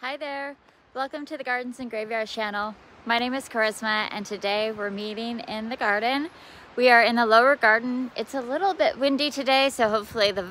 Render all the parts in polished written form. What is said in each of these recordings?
Hi there, welcome to the Gardens and Graveyards channel. My name is Charisma and today we're meeting in the garden. We are in the lower garden. It's a little bit windy today, so hopefully the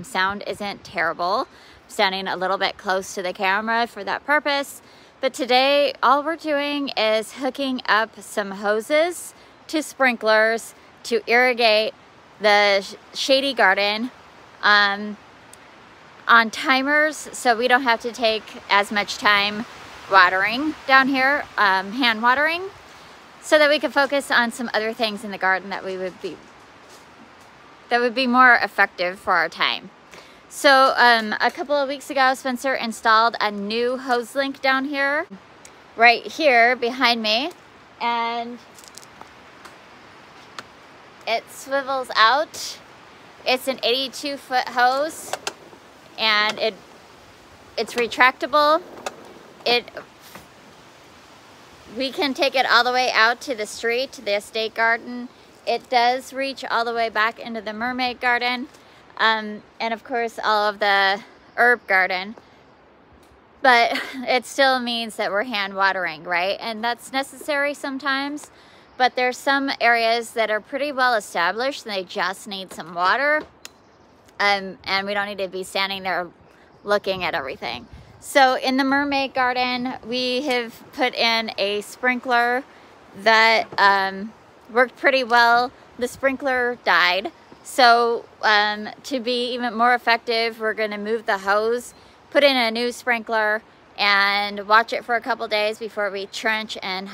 sound isn't terrible. I'm standing a little bit close to the camera for that purpose. But today all we're doing is hooking up some hoses to sprinklers to irrigate the shady garden on timers, so we don't have to take as much time watering down here, hand watering, so that we can focus on some other things in the garden that would be more effective for our time. So a couple of weeks ago, Spencer installed a new hose link down here, right here behind me, and it swivels out. It's an 82-foot hose, and it's retractable. We can take it all the way out to the street, to the estate garden. It does reach all the way back into the mermaid garden, and of course all of the herb garden. But it still means that we're hand watering, right? And that's necessary sometimes, but there's some areas that are pretty well established and they just need some water. And we don't need to be standing there looking at everything. So in the mermaid garden, we have put in a sprinkler that worked pretty well. The sprinkler died. So to be even more effective, we're going to move the hose, put in a new sprinkler, and watch it for a couple days before we trench and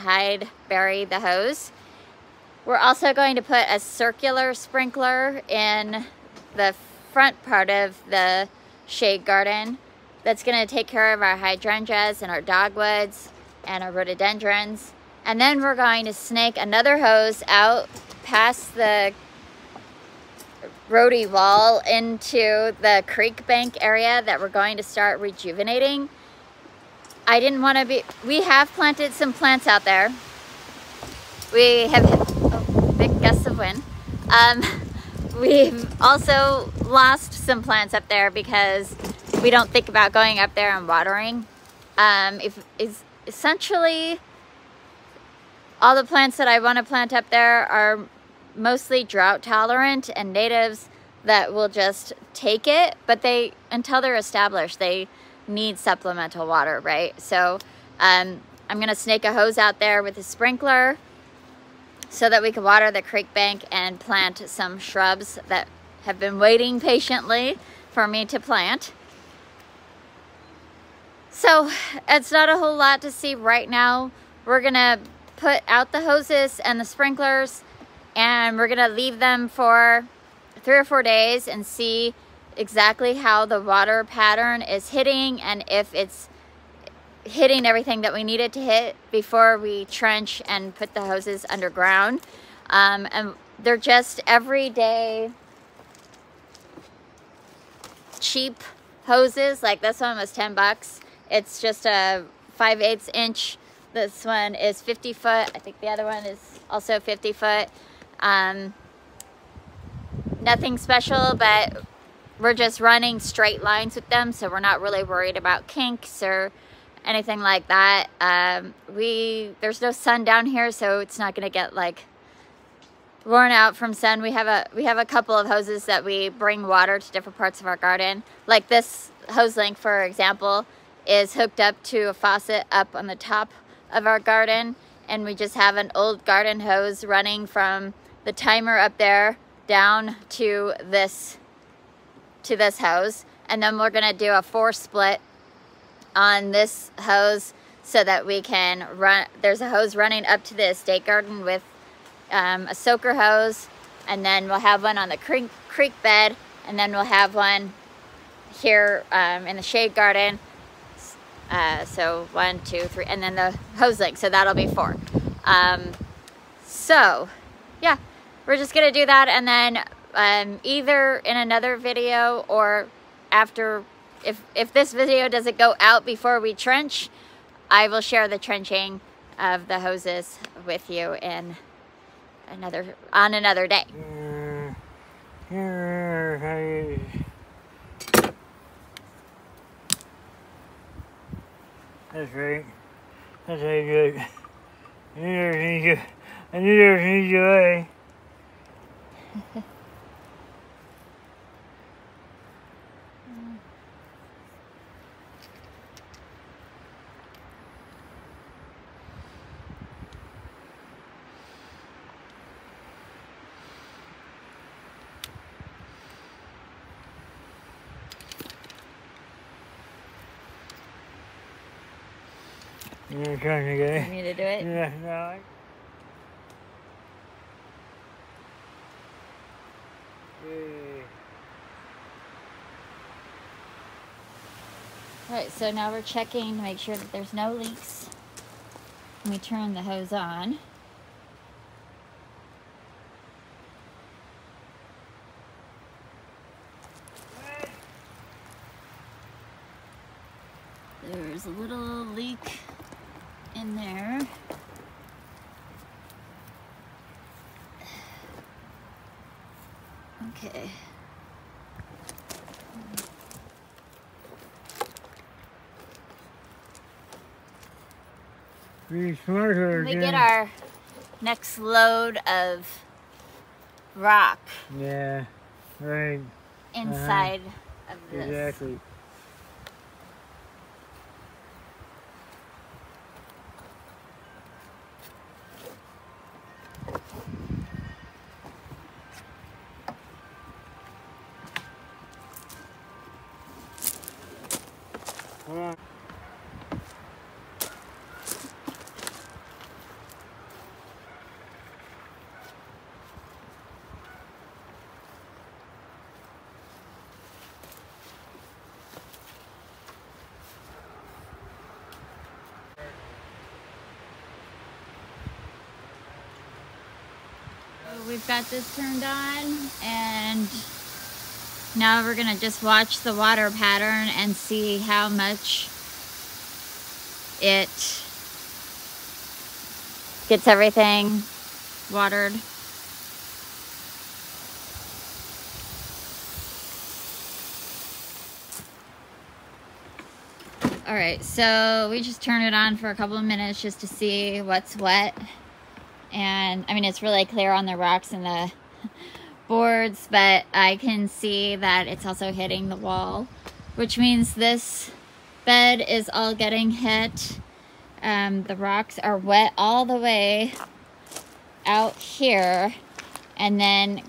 bury the hose. We're also going to put a circular sprinkler in the front part of the shade garden that's going to take care of our hydrangeas and our dogwoods and our rhododendrons. And then we're going to snake another hose out past the rhodey wall into the creek bank area that we're going to start rejuvenating. We have planted some plants out there. We have big gusts of wind. We've also lost some plants up there because we don't think about going up there and watering. Essentially, all the plants that I want to plant up there are mostly drought tolerant and natives that will just take it, but until they're established, they need supplemental water, right? So I'm gonna snake a hose out there with a sprinkler so that we can water the creek bank and plant some shrubs that have been waiting patiently for me to plant. So it's not a whole lot to see right now. We're gonna put out the hoses and the sprinklers, and we're gonna leave them for 3 or 4 days and see exactly how the water pattern is hitting and if it's hitting everything that we needed to hit before we trench and put the hoses underground. And they're just everyday cheap hoses. Like this one was 10 bucks. It's just a 5/8 inch. This one is 50 foot. I think the other one is also 50 foot. Nothing special, but we're just running straight lines with them, so we're not really worried about kinks or anything like that. There's no sun down here, so it's not going to get like worn out from sun. We have a couple of hoses that we bring water to different parts of our garden. Like this hose link, for example, is hooked up to a faucet up on the top of our garden, and we just have an old garden hose running from the timer up there down to this hose, and then we're going to do a 4 split on this hose so that we can run. There's a hose running up to the estate garden with a soaker hose, and then we'll have one on the creek bed, and then we'll have one here in the shade garden. So 1, 2, 3, and then the hose link, so that'll be 4. So yeah, we're just gonna do that, and then either in another video or after, if this video doesn't go out before we trench, I will share the trenching of the hoses with you on another day. That's right. That's how you do it. I knew there was an easy way. You're trying to get it. Want me to do it? Yeah, no. Alright, so now we're checking to make sure that there's no leaks. And we turn the hose on. There's a little leak in there. Okay. Be smarter. We get our next load of rock. Yeah, right. Inside of this. Exactly. We've got this turned on, and now we're gonna just watch the water pattern and see how much it gets everything watered. All right, so we just turned it on for a couple of minutes just to see what's wet. And I mean, it's really clear on the rocks and the boards, but I can see that it's also hitting the wall, which means this bed is all getting hit. The rocks are wet all the way out here, and then,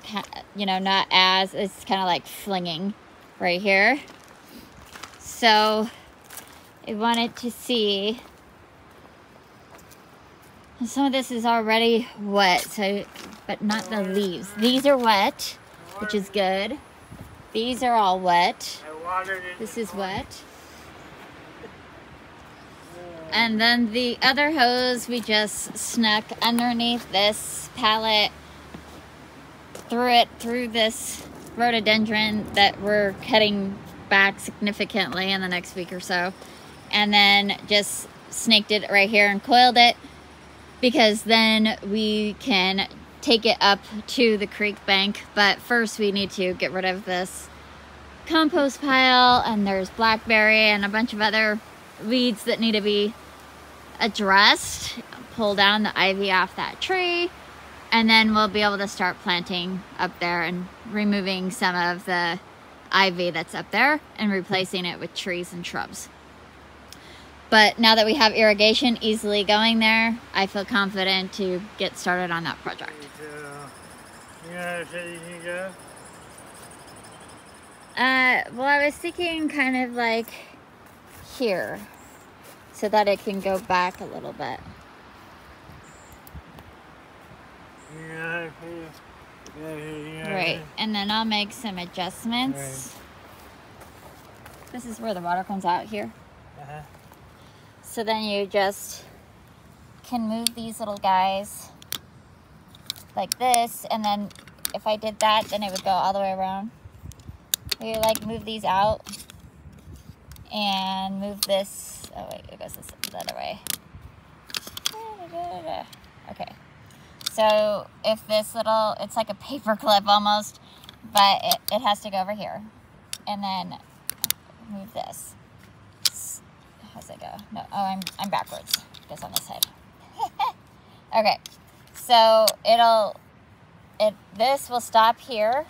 you know, not as, it's kind of like flinging right here. So I wanted to see. Some of this is already wet, so, but not the leaves. These are wet, which is good. These are all wet. This is wet. And then the other hose we just snuck underneath this pallet, threw it through this rhododendron that we're cutting back significantly in the next week or so, and then just snaked it right here and coiled it, because then we can take it up to the creek bank. But first we need to get rid of this compost pile, and there's blackberry and a bunch of other weeds that need to be addressed. Pull down the ivy off that tree, and then we'll be able to start planting up there and removing some of the ivy that's up there and replacing it with trees and shrubs. But now that we have irrigation easily going there, I feel confident to get started on that project. Well, I was thinking kind of like here, so that it can go back a little bit. Right, and then I'll make some adjustments. Right. This is where the water comes out here. So then you just can move these little guys like this, and then if I did that, then it would go all the way around. You like move these out and move this. Oh wait, it goes the other way. Okay. So if this little, it's like a paper clip almost, but it has to go over here, and then move this. as I go. No, oh, I'm backwards. It goes on this side. Okay, so this will stop here.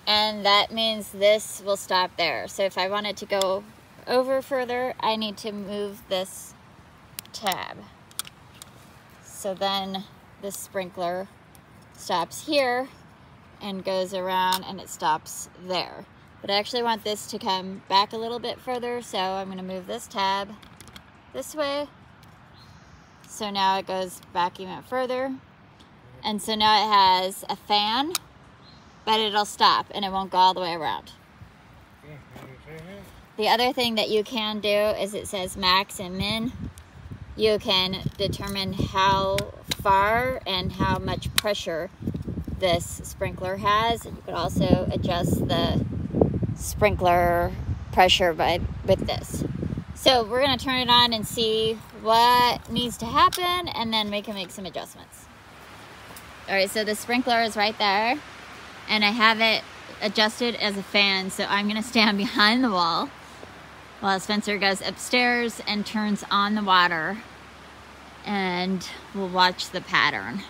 And that means this will stop there. So if I want it to go over further, I need to move this tab. So then the sprinkler stops here and goes around and it stops there. But I actually want this to come back a little bit further, so I'm going to move this tab this way. So now it goes back even further. And so now it has a fan, but it'll stop and it won't go all the way around. The other thing that you can do is it says max and min. You can determine how far and how much pressure this sprinkler has. You could also adjust the sprinkler pressure with this. So we're going to turn it on and see what needs to happen, and then we can make some adjustments. All right, so the sprinkler is right there, and I have it adjusted as a fan, so I'm going to stand behind the wall while Spencer goes upstairs and turns on the water, and we'll watch the pattern.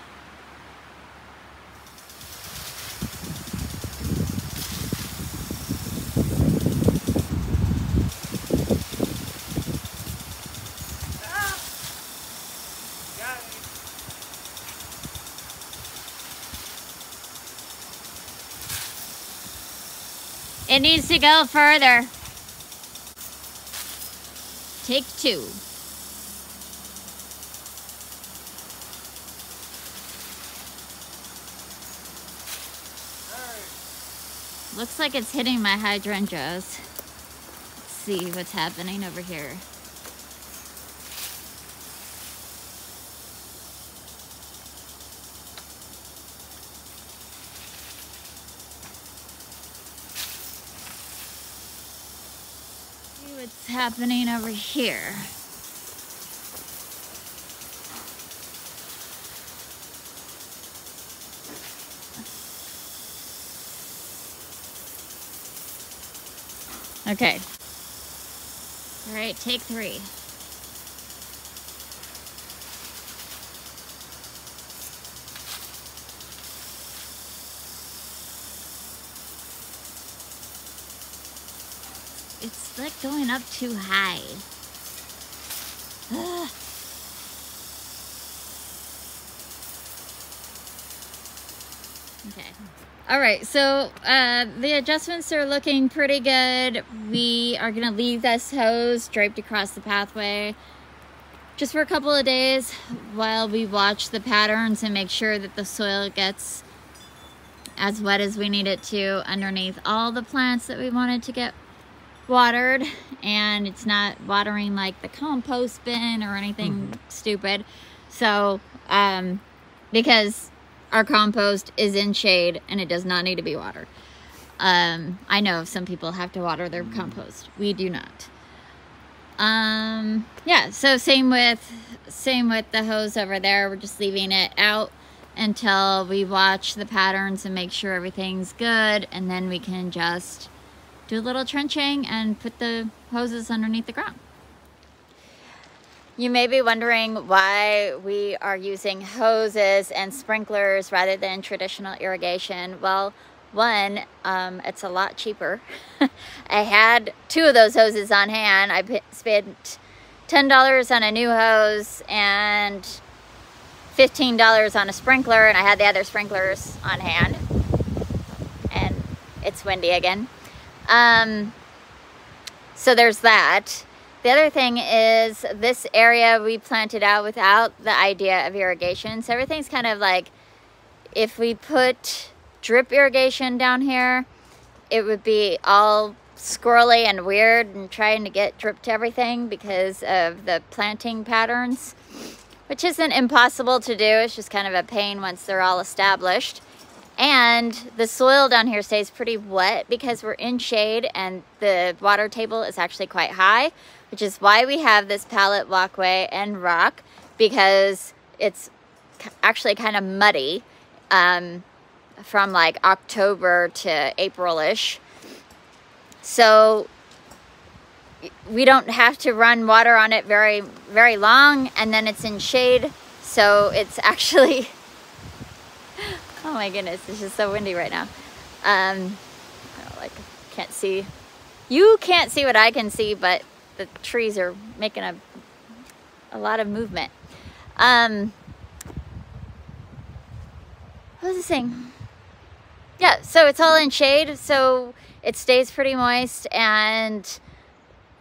It needs to go further. Take 2. Looks like it's hitting my hydrangeas. Let's see what's happening over here. What's happening over here? Okay. All right, take 3. It's like going up too high. Ugh. Okay. All right, so the adjustments are looking pretty good. We are gonna leave this hose draped across the pathway just for a couple of days while we watch the patterns and make sure that the soil gets as wet as we need it to underneath all the plants that we wanted to get watered, and it's not watering like the compost bin or anything stupid. So because our compost is in shade and it does not need to be watered. I know some people have to water their compost. We do not. Yeah, so same with the hose over there. We're just leaving it out until we watch the patterns and make sure everything's good, and then we can just do a little trenching and put the hoses underneath the ground. You may be wondering why we are using hoses and sprinklers rather than traditional irrigation. Well, one, it's a lot cheaper. I had 2 of those hoses on hand. I spent $10 on a new hose and $15 on a sprinkler, and I had the other sprinklers on hand. And it's windy again. So there's that. The other thing is this area we planted out without the idea of irrigation. So everything's kind of like, if we put drip irrigation down here, it would be all squirrely and weird and trying to get drip to everything because of the planting patterns, which isn't impossible to do. It's just kind of a pain once they're all established. And the soil down here stays pretty wet because we're in shade and the water table is actually quite high, which is why we have this pallet walkway and rock, because it's actually kind of muddy from like October to April-ish. So we don't have to run water on it very, very long, and then it's in shade. So it's actually, oh my goodness, it's just so windy right now. I don't like, can't see. You can't see what I can see, but the trees are making a lot of movement. What was I saying? Yeah, so it's all in shade, so it stays pretty moist, and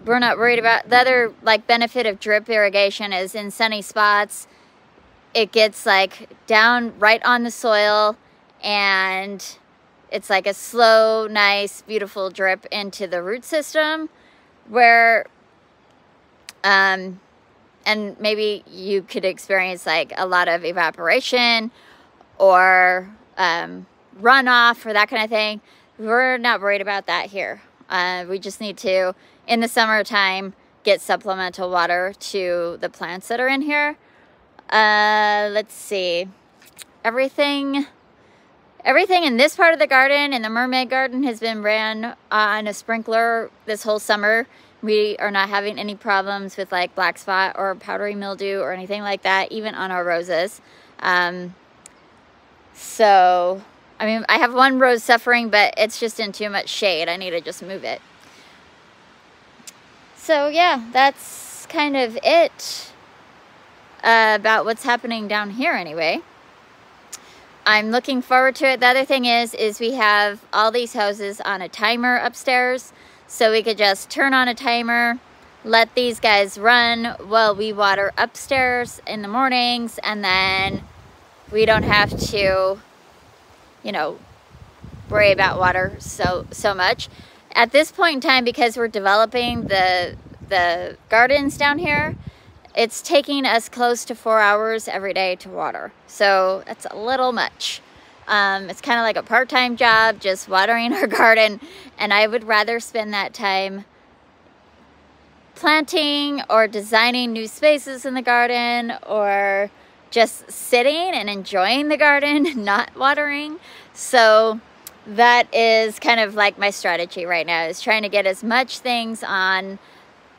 we're not worried about. The other like benefit of drip irrigation is in sunny spots, it gets like down right on the soil, and it's like a slow, nice, beautiful drip into the root system, where and maybe you could experience like a lot of evaporation or runoff or that kind of thing. We're not worried about that here. We just need to, in the summertime, get supplemental water to the plants that are in here. Let's see. Everything in this part of the garden, in the mermaid garden, has been ran on a sprinkler this whole summer. We are not having any problems with like black spot or powdery mildew or anything like that, even on our roses. So, I mean, I have one rose suffering, but it's just in too much shade. I need to just move it. So yeah, that's kind of it about what's happening down here anyway. I'm looking forward to it. The other thing is we have all these hoses on a timer upstairs, so we could just turn on a timer, let these guys run while we water upstairs in the mornings, and then we don't have to, you know, worry about water so much. At this point in time, because we're developing the gardens down here, it's taking us close to 4 hours every day to water. So that's a little much. It's kind of like a part-time job, just watering our garden. And I would rather spend that time planting or designing new spaces in the garden, or just sitting and enjoying the garden, not watering. So that is kind of like my strategy right now, is trying to get as much things on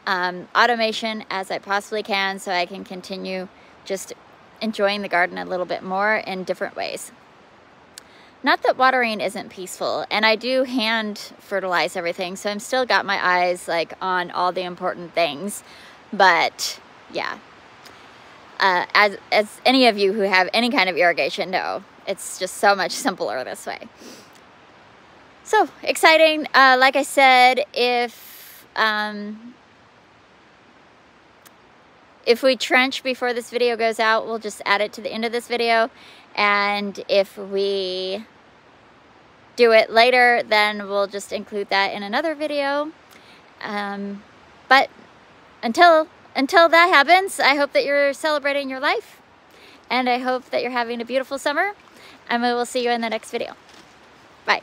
automation as I possibly can, so I can continue just enjoying the garden a little bit more in different ways. Not that watering isn't peaceful, and I do hand fertilize everything, so I'm still got my eyes like on all the important things. But yeah, as any of you who have any kind of irrigation know, it's just so much simpler this way. So exciting. Like I said, if we trench before this video goes out, we'll just add it to the end of this video. And if we do it later, then we'll just include that in another video. But until that happens, I hope that you're celebrating your life. And I hope that you're having a beautiful summer. And we will see you in the next video. Bye.